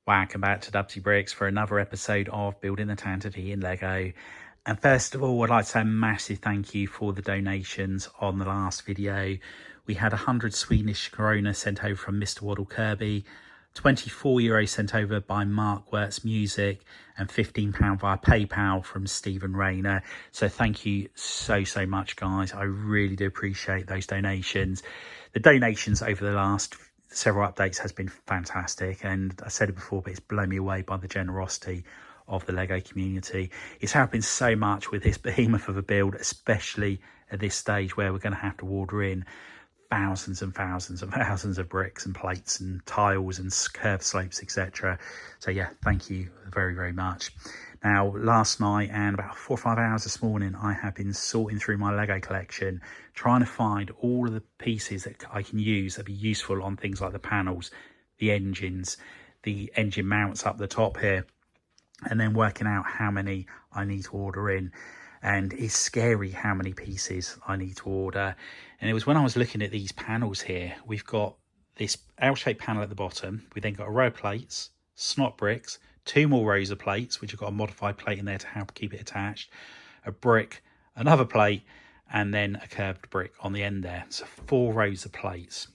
Welcome back to DUBBZI Bricks for another episode of Building the Tantive IV in Lego. And first of all, I'd like to say a massive thank you for the donations on the last video. We had 100 Swedish krona sent over from Mr. Waddle Kirby, €24 sent over by Mark Wertz Music, and £15 via PayPal from Stephen Rayner. So thank you so much, guys. I really do appreciate those donations. The donations over the last several updates has been fantastic, and I said it before, but it's blown me away by the generosity of the Lego community. It's helping so much with this behemoth of a build, especially at this stage where we're going to have to order in thousands and thousands and thousands of bricks and plates and tiles and curved slopes, etc. So yeah, thank you very much. Now, last night and about 4 or 5 hours this morning, I have been sorting through my Lego collection, trying to find all of the pieces that I can use that be useful on things like the panels, the engines, the engine mounts up the top here, and then working out how many I need to order in. And it's scary how many pieces I need to order. And it was when I was looking at these panels here, we've got this L-shaped panel at the bottom. We then got a row of plates, snot bricks, 2 more rows of plates, which have got a modified plate in there to help keep it attached, a brick, another plate, and then a curved brick on the end there. So 4 rows of plates.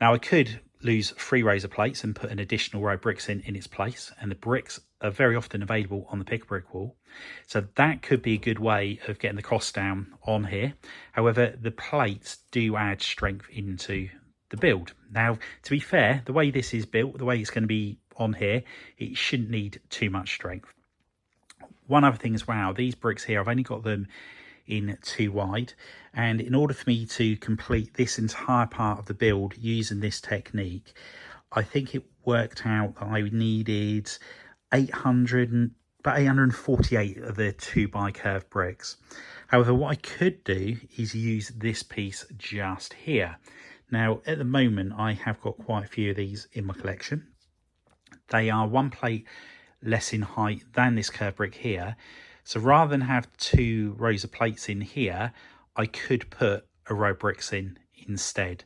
Now I could lose 3 rows of plates and put an additional row of bricks in its place, and the bricks are very often available on the pick brick wall, so that could be a good way of getting the cost down on here. However, the plates do add strength into the build. Now, to be fair, the way this is built, the way it's going to be on here, it shouldn't need too much strength. One other thing as well, these bricks here, I've only got them in 2 wide, and in order for me to complete this entire part of the build using this technique, I think it worked out that I needed about 848 of the 2x curved bricks. However, what I could do is use this piece just here. Now, at the moment, I have got quite a few of these in my collection. They are 1 plate less in height than this curved brick here. So rather than have 2 rows of plates in here, I could put a row of bricks in instead.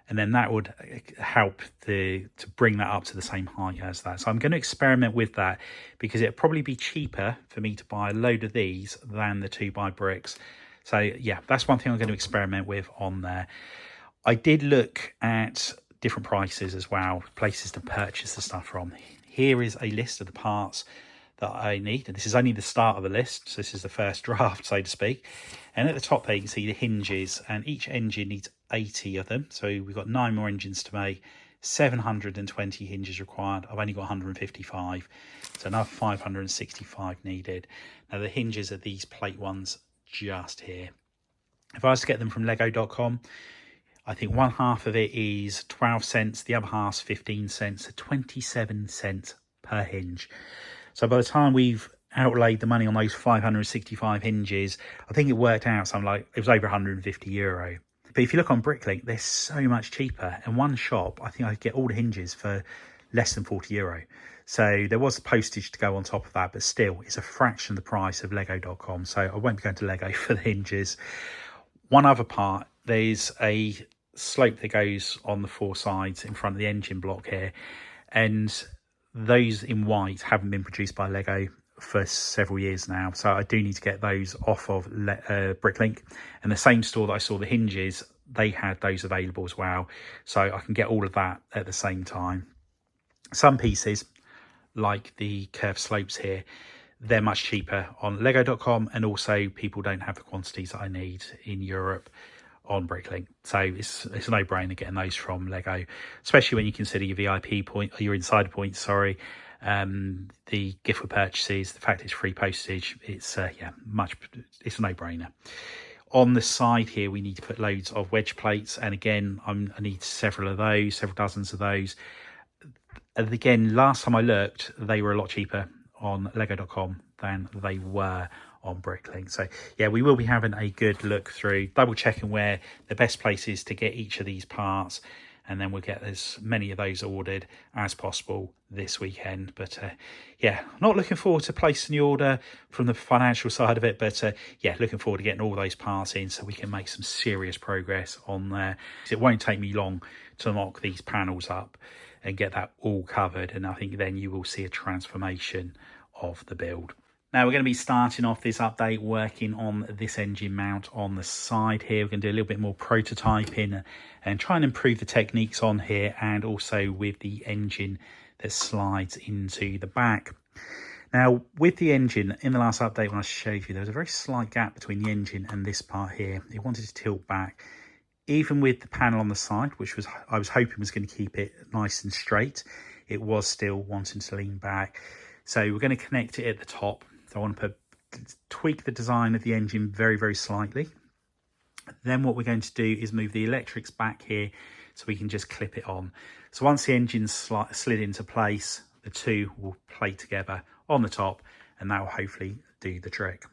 And then that would help to bring that up to the same height as that. So I'm going to experiment with that, because it'd probably be cheaper for me to buy a load of these than the 2x bricks. So yeah, that's one thing I'm going to experiment with on there. I did look at different prices as well, places to purchase the stuff from. Here is a list of the parts that I need, and this is only the start of the list, so this is the first draft, so to speak. And at the top there you can see the hinges, and each engine needs 80 of them, so we've got 9 more engines to make, 720 hinges required. I've only got 155, so another 565 needed. Now the hinges are these plate ones just here. If I was to get them from lego.com, I think one half of it is 12 cents, the other half's 15 cents, so 27 cents per hinge. So by the time we've outlaid the money on those 565 hinges, I think it worked out something like, it was over €150. But if you look on Bricklink, they're so much cheaper. In one shop, I think I could get all the hinges for less than €40. So there was postage to go on top of that, but still, it's a fraction of the price of lego.com. So I won't be going to Lego for the hinges. One other part, there's a slope that goes on the 4 sides in front of the engine block here, and those in white haven't been produced by Lego for several years now, so I do need to get those off of Bricklink. And the same store that I saw the hinges, they had those available as well, so I can get all of that at the same time. Some pieces, like the curved slopes here, they're much cheaper on lego.com, and also people don't have the quantities that I need in Europe on Bricklink, so it's a no-brainer getting those from Lego, especially when you consider your VIP point, or your insider points, sorry, the gift for purchases, the fact it's free postage. It's it's a no-brainer. On the side here, we need to put loads of wedge plates, and again, I need several dozens of those. And again, last time I looked, they were a lot cheaper on lego.com than they were on Bricklink. So yeah, we will be having a good look through, double checking where the best place is to get each of these parts, and then we'll get as many of those ordered as possible this weekend. But yeah, not looking forward to placing the order from the financial side of it, but yeah, looking forward to getting all those parts in so we can make some serious progress on there. It won't take me long to mock these panels up. and get that all covered, and I think then you will see a transformation of the build. Now we're going to be starting off this update working on this engine mount on the side here. We're going to do a little bit more prototyping and try and improve the techniques on here, and also with the engine that slides into the back. Now with the engine, in the last update when I showed you, there was a very slight gap between the engine and this part here. It wanted to tilt back. Even with the panel on the side, which was I was hoping was going to keep it nice and straight, it was still wanting to lean back. So we're going to connect it at the top. So I want to tweak the design of the engine very, very slightly. Then what we're going to do is move the electrics back here so we can just clip it on. So once the engine's slid into place, the two will plate together on the top, and that will hopefully do the trick.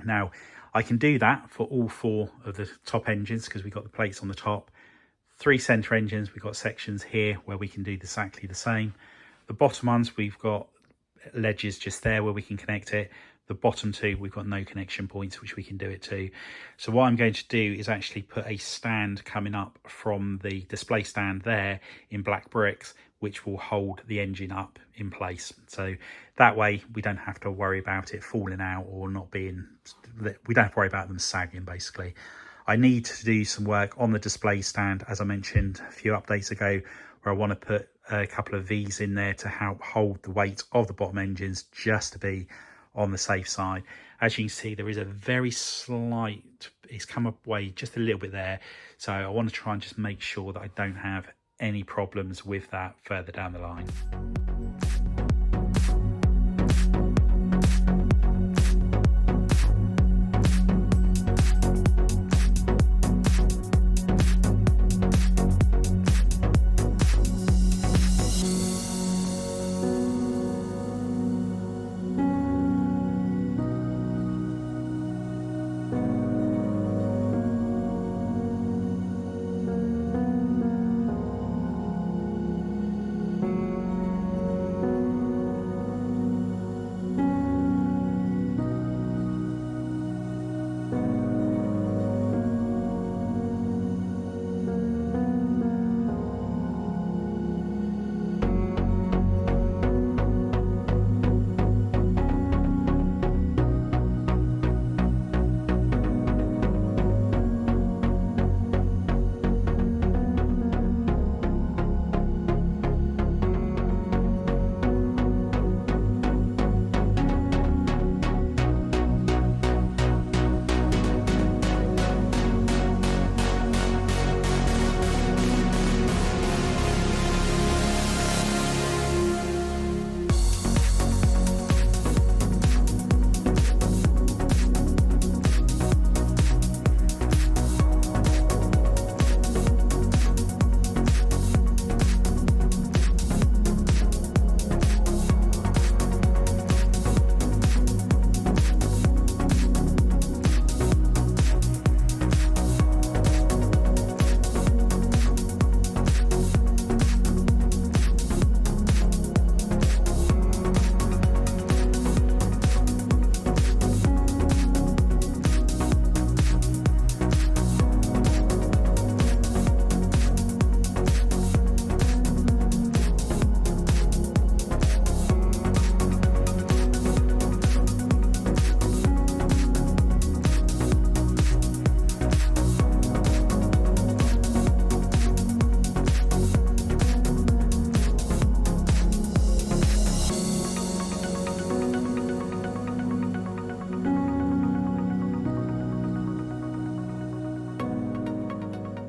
Now, I can do that for all four of the top engines because we've got the plates on the top. 3 center engines, we've got sections here where we can do exactly the same. The bottom ones, we've got ledges just there where we can connect it. The bottom two, we've got no connection points which we can do it to. So what I'm going to do is actually put a stand coming up from the display stand there in black bricks, which will hold the engine up in place. So that way we don't have to worry about it falling out or not being, we don't have to worry about them sagging basically. I need to do some work on the display stand, as I mentioned a few updates ago, where I want to put a couple of V's in there to help hold the weight of the bottom engines, just to be on the safe side. As you can see, there is a very slight, it's come away just a little bit there. So I want to try and just make sure that I don't have any problems with that further down the line.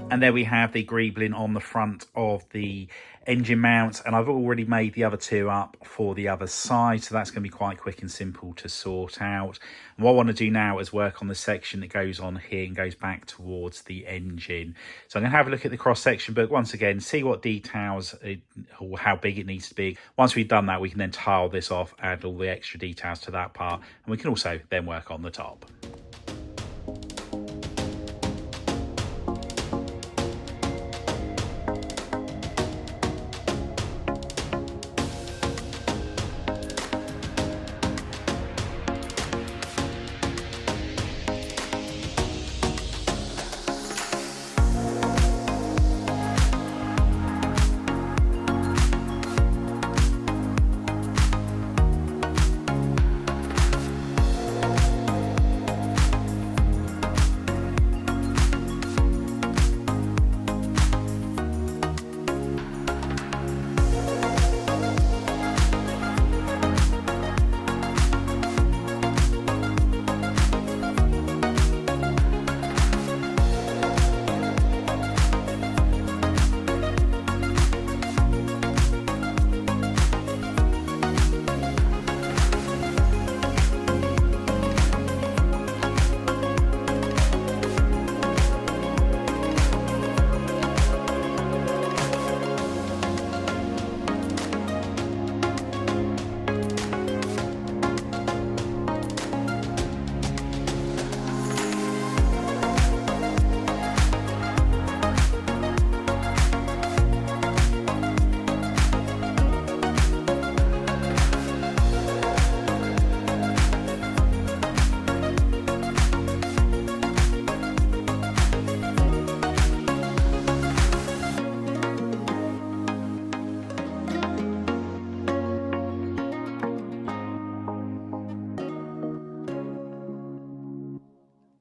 And there we have the greebling on the front of the engine mount, and I've already made the other two up for the other side, so that's going to be quite quick and simple to sort out. And what I want to do now is work on the section that goes on here and goes back towards the engine. So I'm going to have a look at the cross section book once again, see what details or how big it needs to be. Once we've done that, we can then tile this off, add all the extra details to that part, and we can also then work on the top.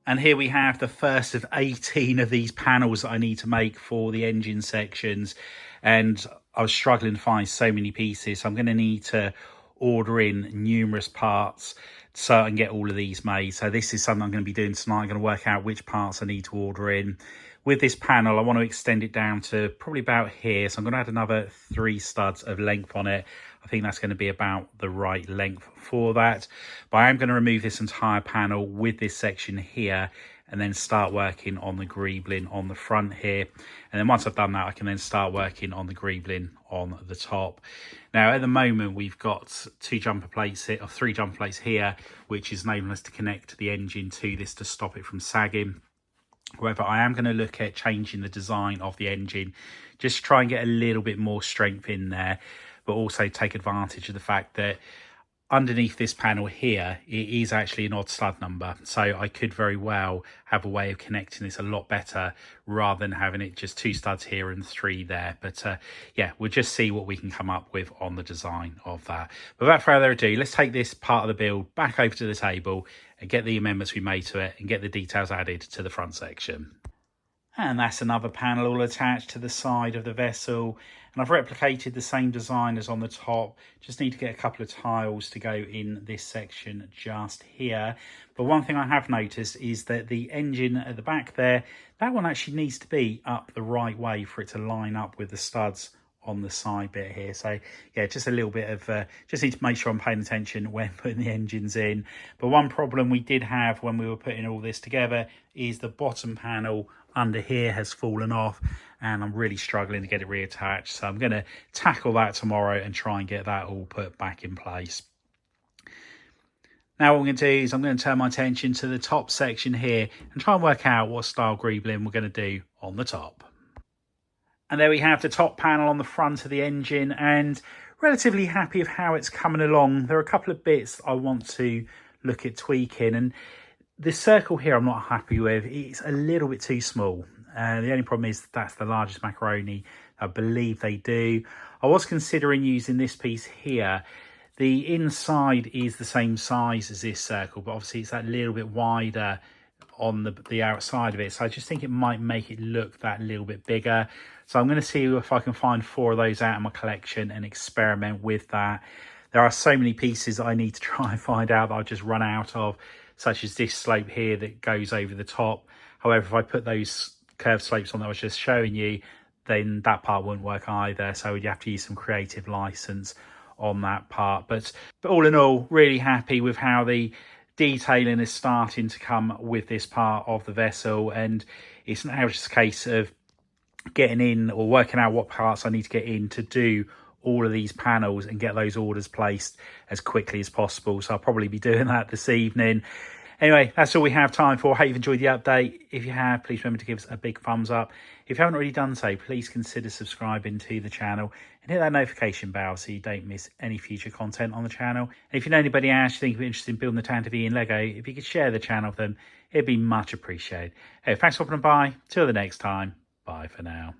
And here we have the first of 18 of these panels that I need to make for the engine sections. And I was struggling to find so many pieces. So I'm going to need to order in numerous parts so I can get all of these made. So this is something I'm going to be doing tonight. I'm going to work out which parts I need to order in. With this panel, I want to extend it down to probably about here. So I'm going to add another 3 studs of length on it. I think that's going to be about the right length for that. But I am going to remove this entire panel with this section here and then start working on the greebling on the front here. And then once I've done that, I can then start working on the greebling on the top. Now, at the moment, we've got 2 jumper plates here, or 3 jumper plates here, which is enabling us to connect the engine to this to stop it from sagging. However, I am going to look at changing the design of the engine, just to try and get a little bit more strength in there, but also take advantage of the fact that underneath this panel here, it is actually an odd stud number. So I could very well have a way of connecting this a lot better rather than having it just 2 studs here and 3 there. But yeah, we'll just see what we can come up with on the design of that. But without further ado, let's take this part of the build back over to the table and get the amendments we made to it and get the details added to the front section. And that's another panel all attached to the side of the vessel. And I've replicated the same design as on the top. Just need to get a couple of tiles to go in this section just here. But one thing I have noticed is that the engine at the back there, that one actually needs to be up the right way for it to line up with the studs on the side bit here. So yeah, just a little bit of just need to make sure I'm paying attention when putting the engines in. But one problem we did have when we were putting all this together is the bottom panel under here has fallen off and I'm really struggling to get it reattached. So I'm going to tackle that tomorrow and try and get that all put back in place. Now what I'm going to do is I'm going to turn my attention to the top section here and try and work out what style greebling we're going to do on the top. And there we have the top panel on the front of the engine, and relatively happy with how it's coming along. There are a couple of bits I want to look at tweaking, and this circle here I'm not happy with. It's a little bit too small. The only problem is that's the largest macaroni I believe they do. I was considering using this piece here. The inside is the same size as this circle, but obviously it's that little bit wider on the outside of it. So I just think it might make it look that little bit bigger. So I'm going to see if I can find 4 of those out in my collection and experiment with that. There are so many pieces that I need to try and find out that I've just run out of, such as this slope here that goes over the top. However, if I put those curved slopes on that I was just showing you, then that part wouldn't work either. So you have to use some creative license on that part. But all in all, really happy with how the detailing is starting to come with this part of the vessel, and it's now just a case of getting in or working out what parts I need to get in to do all of these panels and get those orders placed as quickly as possible. So I'll probably be doing that this evening. Anyway, that's all we have time for. Hope you've enjoyed the update. If you have, please remember to give us a big thumbs up. If you haven't already done so, please consider subscribing to the channel and hit that notification bell so you don't miss any future content on the channel. And if you know anybody else you think would be interested in building the Tantive IV in Lego, if you could share the channel with them, it'd be much appreciated. Hey, thanks for stopping by. Till the next time. Bye for now.